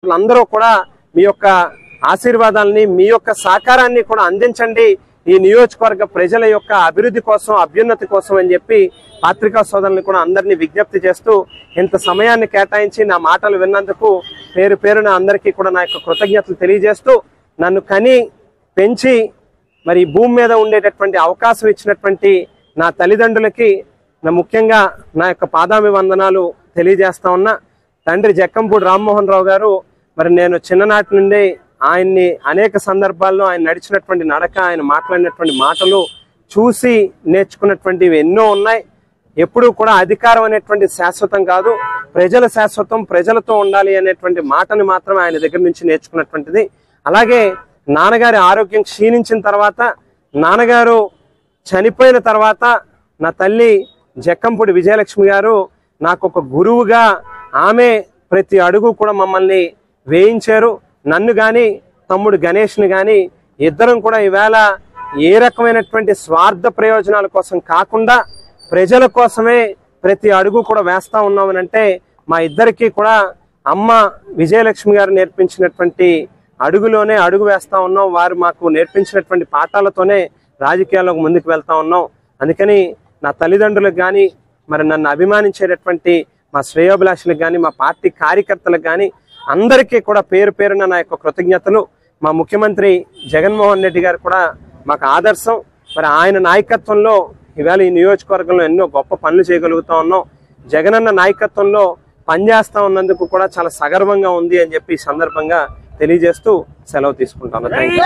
కార్యకర్తలందరూ కూడా మీ యొక్క ఆశీర్వాదాలని మీ యొక్క సహకారాన్ని కూడా అందించండి ఈ నియోజకవర్గ ప్రజల యొక్క అభివృద్ధి కోసం అభ్యున్నతి కోసం అని చెప్పి పత్రికా సోదరులను కూడా అందరినీ విజ్ఞప్తి చేస్తూ ఇంత సమయాన్ని కేటాయించి నా మాటలు విన్నందుకు పేరు పేరున అందరికీ కూడా నా యొక్క కృతజ్ఞతలు తెలియజేస్తూ నన్ను కని పెంచి మరి భూమి మీద ఉండేటటువంటి అవకాశం ఇచ్చినటువంటి నా తల్లిదండ్రులకి ముఖ్యంగా నా యొక్క పాదాభివందనాలు తెలియజేస్తా ఉన్నా. తండ్రి జక్కంపూడి రామ్మోహన్ రావు గారు మరి నేను చిన్ననాటి నుండి ఆయన్ని అనేక సందర్భాల్లో ఆయన నడిచినటువంటి నడక ఆయన మాట్లాడినటువంటి మాటలు చూసి నేర్చుకున్నటువంటివి ఎన్నో ఉన్నాయి. ఎప్పుడూ కూడా అధికారం అనేటువంటి శాశ్వతం కాదు, ప్రజల శాశ్వతం, ప్రజలతో ఉండాలి అనేటువంటి మాటని మాత్రం ఆయన దగ్గర నుంచి నేర్చుకున్నటువంటిది. అలాగే నాన్నగారి ఆరోగ్యం క్షీణించిన తర్వాత నాన్నగారు చనిపోయిన తర్వాత నా తల్లి జక్కంపూడి విజయలక్ష్మి గారు నాకు ఒక గురువుగా ఆమె ప్రతి అడుగు కూడా మమ్మల్ని వేయించారు. నన్ను గాని తమ్ముడు గణేష్ని గాని ఇద్దరం కూడా ఈవేళ ఏ రకమైనటువంటి స్వార్థ ప్రయోజనాల కోసం కాకుండా ప్రజల కోసమే ప్రతి అడుగు కూడా వేస్తా ఉన్నామనంటే మా ఇద్దరికి కూడా అమ్మ విజయలక్ష్మి గారు నేర్పించినటువంటి అడుగులోనే అడుగు వేస్తా ఉన్నాం. వారు మాకు నేర్పించినటువంటి పాఠాలతోనే రాజకీయాల్లోకి ముందుకు వెళ్తా ఉన్నాం. అందుకని నా తల్లిదండ్రులకు కానీ మరి నన్ను అభిమానించేటటువంటి మా శ్రేయోభిలాషులకు కానీ మా పార్టీ కార్యకర్తలకు కానీ అందరికీ కూడా పేరు పేరున నా యొక్క కృతజ్ఞతలు. మా ముఖ్యమంత్రి జగన్మోహన్ రెడ్డి గారు కూడా మాకు ఆదర్శం. మరి ఆయన నాయకత్వంలో ఇవాళ ఈ నియోజకవర్గంలో ఎన్నో గొప్ప పనులు చేయగలుగుతా ఉన్నాం. జగనన్న నాయకత్వంలో పనిచేస్తా ఉన్నందుకు కూడా చాలా సగర్వంగా ఉంది అని చెప్పి ఈ సందర్భంగా తెలియజేస్తూ సెలవు తీసుకుంటాను. థాంక్యూ.